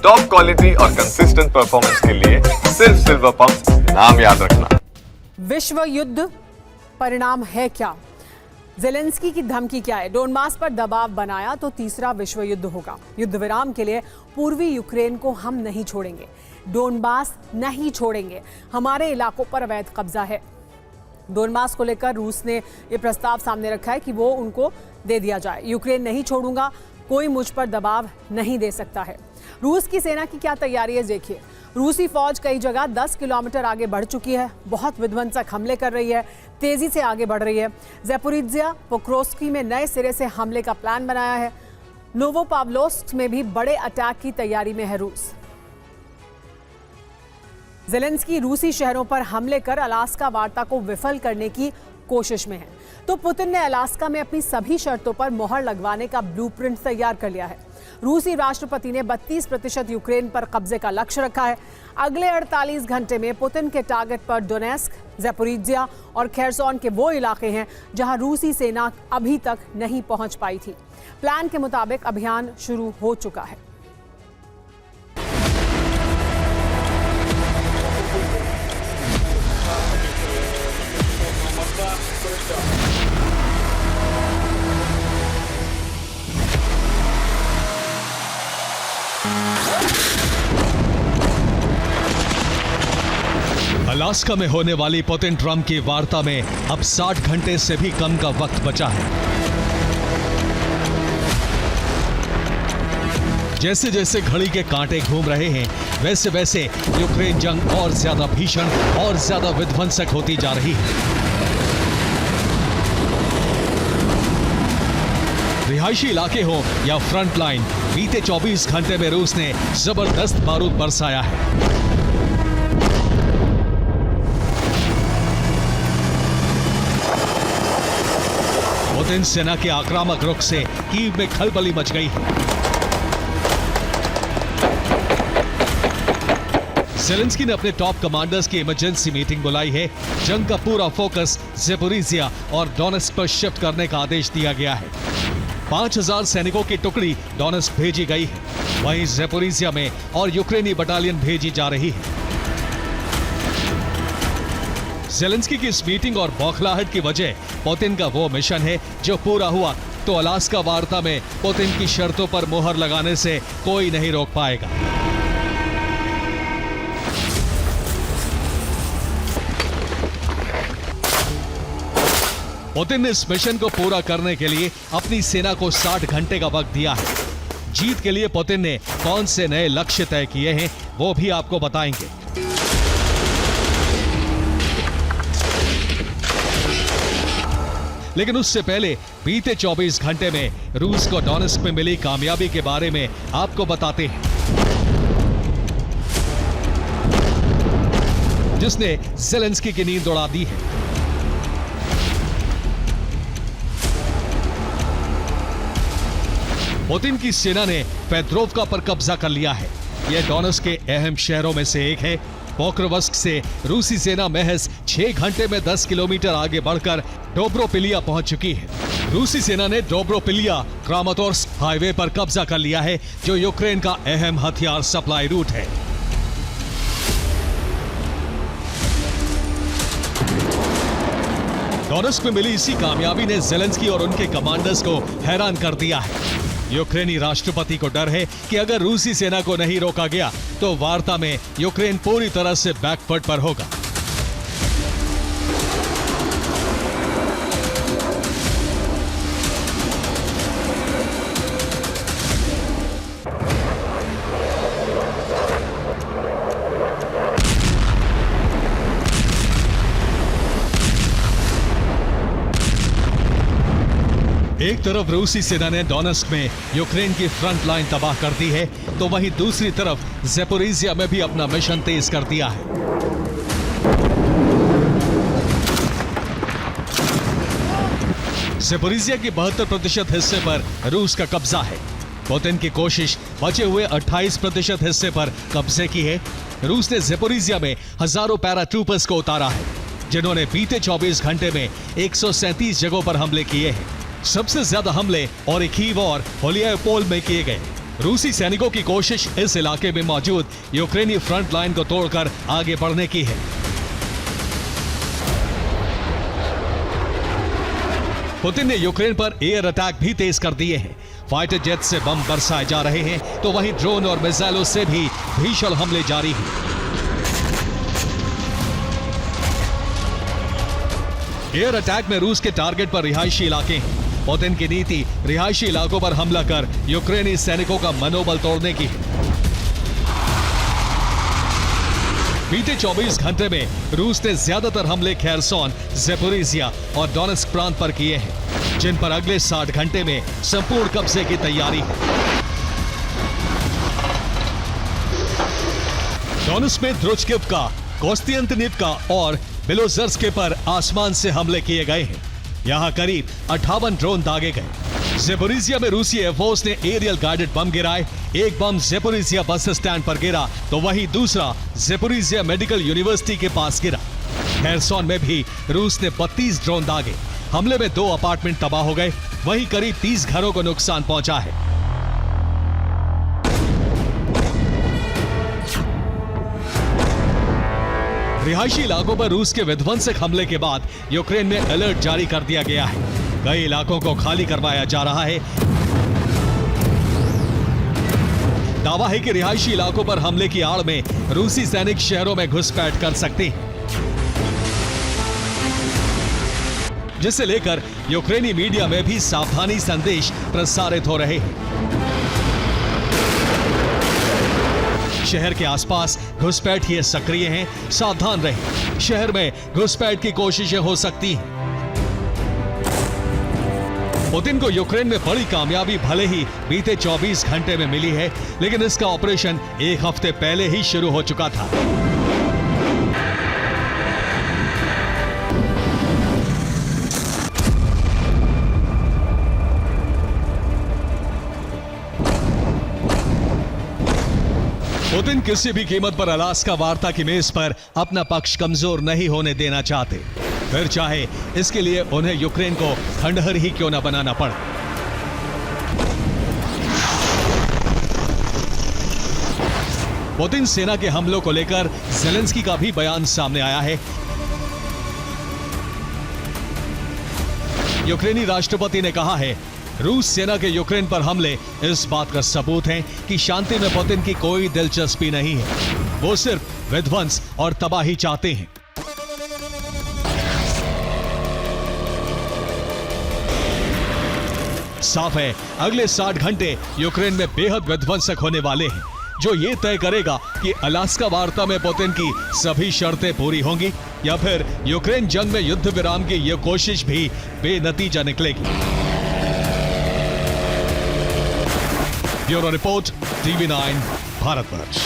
Top quality और consistent performance के लिए सिर्फ सिल्वर पंप नाम याद रखना। विश्व युद्ध परिणाम है क्या? ज़ेलेंस्की की धमकी क्या है? डोनबास पर दबाव बनाया तो तीसरा विश्व युद्ध होगा। युद्ध विराम के लिए पूर्वी यूक्रेन को हम नहीं छोड़ेंगे, डोनबास नहीं छोड़ेंगे। हमारे इलाकों पर अवैध कब्जा है। डोनबास को लेकर रूस ने ये प्रस्ताव सामने रखा है कि वो उनको दे दिया जाए। यूक्रेन नहीं छोड़ूंगा, कोई मुझ पर दबाव नहीं दे सकता है। रूस की सेना की क्या तैयारी है देखिए। रूसी फौज कई जगह 10 किलोमीटर आगे बढ़ चुकी है, बहुत विध्वंसक हमले कर रही है, तेजी से आगे बढ़ रही है। ज़ैपोरिज्जिया, पोक्रोव्स्की में नए सिरे से हमले का प्लान बनाया है। नोवोपाव्लोव्स्क में भी बड़े अटैक की तैयारी में है रूस। ज़ेलेंस्की रूसी शहरों पर हमले कर अलास्का वार्ता को विफल करने की कोशिश में है, तो पुतिन ने अलास्का में अपनी सभी शर्तों पर मोहर लगवाने का ब्लूप्रिंट तैयार कर लिया है। रूसी राष्ट्रपति ने 32% यूक्रेन पर कब्जे का लक्ष्य रखा है। अगले 48 घंटे में पुतिन के टारगेट पर डोनेस्क, ज़ैपोरिज्जिया और खेरसोन के वो इलाके हैं जहां रूसी सेना अभी तक नहीं पहुंच पाई थी। प्लान के मुताबिक अभियान शुरू हो चुका है। अलास्का में होने वाली पुतिन ट्रंप की वार्ता में अब 60 घंटे से भी कम का वक्त बचा है। जैसे जैसे घड़ी के कांटे घूम रहे हैं, वैसे वैसे यूक्रेन जंग और ज्यादा भीषण और ज्यादा विध्वंसक होती जा रही है। रिहायशी इलाके हो या फ्रंट लाइन, बीते 24 घंटे में रूस ने जबरदस्त बारूद बरसाया है। पुतिन सेना के आक्रामक रुख से कीव में खलबली मच गई है। ज़ेलेंस्की ने अपने टॉप कमांडर्स की इमरजेंसी मीटिंग बुलाई है। जंग का पूरा फोकस ज़ैपोरिज्जिया और डोनेस्क पर शिफ्ट करने का आदेश दिया गया है। 5000 सैनिकों की टुकड़ी डोनेस्क भेजी गई है, वहीं ज़ैपोरिज्जिया में और यूक्रेनी बटालियन भेजी जा रही है। ज़ेलेंस्की की इस मीटिंग और बौखलाहट की वजह पुतिन का वो मिशन है जो पूरा हुआ तो अलास्का वार्ता में पुतिन की शर्तों पर मोहर लगाने से कोई नहीं रोक पाएगा। पुतिन ने इस मिशन को पूरा करने के लिए अपनी सेना को 60 घंटे का वक्त दिया है। जीत के लिए पुतिन ने कौन से नए लक्ष्य तय किए हैं वो भी आपको बताएंगे। लेकिन उससे पहले बीते 24 घंटे में रूस को डोनेस्क में मिली कामयाबी के बारे में आपको बताते हैं, जिसने ज़ेलेंस्की की नींद उड़ा दी है। पुतिन की सेना ने पेट्रोव्का पर कब्जा कर लिया है। यह डोनेस्क के अहम शहरों में से एक है। पोक्रोव्स्क से रूसी सेना महज 6 घंटे में 10 किलोमीटर आगे बढ़कर डोब्रोपिलिया पहुंच चुकी है। रूसी सेना ने डोब्रोपिलिया क्रामातोर्स्क हाईवे पर कब्जा कर लिया है, जो यूक्रेन का अहम हथियार सप्लाई रूट है। डोनेस्क में मिली इसी कामयाबी ने ज़ेलेंस्की और उनके कमांडर्स को हैरान कर दिया है। यूक्रेनी राष्ट्रपति को डर है कि अगर रूसी सेना को नहीं रोका गया तो वार्ता में यूक्रेन पूरी तरह से बैकफुट पर होगा। एक तरफ रूसी सेना ने डोनेस्क में यूक्रेन की फ्रंट लाइन तबाह कर दी है, तो वहीं दूसरी तरफ ज़ैपोरिज्जिया में भी अपना मिशन तेज कर दिया है। ज़ैपोरिज्जिया के 72% हिस्से पर रूस का कब्जा है। पुतिन की कोशिश बचे हुए 28% हिस्से पर कब्जे की है। रूस ने ज़ैपोरिज्जिया में हजारों पैराट्रूपर्स को उतारा है, जिन्होंने बीते 24 घंटे में 137 जगहों पर हमले किए हैं। सबसे ज्यादा हमले ओरिखीव और होलियापोल में किए गए। रूसी सैनिकों की कोशिश इस इलाके में मौजूद यूक्रेनी फ्रंट लाइन को तोड़कर आगे बढ़ने की है। पुतिन ने यूक्रेन पर एयर अटैक भी तेज कर दिए हैं। फाइटर जेट से बम बरसाए जा रहे हैं, तो वहीं ड्रोन और मिसाइलों से भी भीषण हमले जारी हैं। एयर अटैक में रूस के टारगेट पर रिहायशी इलाके हैं। पुतिन की नीति रिहायशी इलाकों पर हमला कर यूक्रेनी सैनिकों का मनोबल तोड़ने की है। बीते 24 घंटे में रूस ने ज्यादातर हमले खेरसोन, ज़ेपोरिज़िया और डोनेट्स्क प्रांत पर किए हैं, जिन पर अगले 60 घंटे में संपूर्ण कब्जे की तैयारी है। डोनेट्स्क में द्रुजकिवका, कोस्तियंतनिवका और बिलोजर्स्के पर आसमान से हमले किए गए हैं। यहां करीब 58 ड्रोन दागे गए। ज़ेपोरिज़िया में रूसी एयरफोर्स ने एरियल गाइडेड बम गिराए। एक बम ज़ेपोरिज़िया बस स्टैंड पर गिरा, तो वहीं दूसरा ज़ेपोरिज़िया मेडिकल यूनिवर्सिटी के पास गिरा। खेरसोन में भी रूस ने 32 ड्रोन दागे। हमले में 2 अपार्टमेंट तबाह हो गए, वहीं करीब 30 घरों को नुकसान पहुंचा है। रिहायशी इलाकों पर रूस के विध्वंसक हमले के बाद यूक्रेन में अलर्ट जारी कर दिया गया है। कई इलाकों को खाली करवाया जा रहा है। दावा है कि रिहायशी इलाकों पर हमले की आड़ में रूसी सैनिक शहरों में घुसपैठ कर सकते हैं, जिसे लेकर यूक्रेनी मीडिया में भी सावधानी संदेश प्रसारित हो रहे हैं। शहर के आसपास घुसपैठिए सक्रिय हैं, सावधान रहें। शहर में घुसपैठ की कोशिशें हो सकती हैं। पुतिन को यूक्रेन में बड़ी कामयाबी भले ही बीते 24 घंटे में मिली है, लेकिन इसका ऑपरेशन 1 हफ्ते पहले ही शुरू हो चुका था। पुतिन किसी भी कीमत पर अलास्का वार्ता की मेज पर अपना पक्ष कमजोर नहीं होने देना चाहते, फिर चाहे इसके लिए उन्हें यूक्रेन को खंडहर ही क्यों न बनाना पड़े। पुतिन सेना के हमलों को लेकर ज़ेलेंस्की का भी बयान सामने आया है। यूक्रेनी राष्ट्रपति ने कहा है, रूस सेना के यूक्रेन पर हमले इस बात का सबूत हैं कि शांति में पुतिन की कोई दिलचस्पी नहीं है। वो सिर्फ विध्वंस और तबाही चाहते हैं। साफ है, अगले 60 घंटे यूक्रेन में बेहद विध्वंसक होने वाले हैं, जो ये तय करेगा कि अलास्का वार्ता में पुतिन की सभी शर्तें पूरी होंगी या फिर यूक्रेन जंग में युद्ध विराम की यह कोशिश भी बेनतीजा निकलेगी। Bureau report, TV9 Bharatvarsh.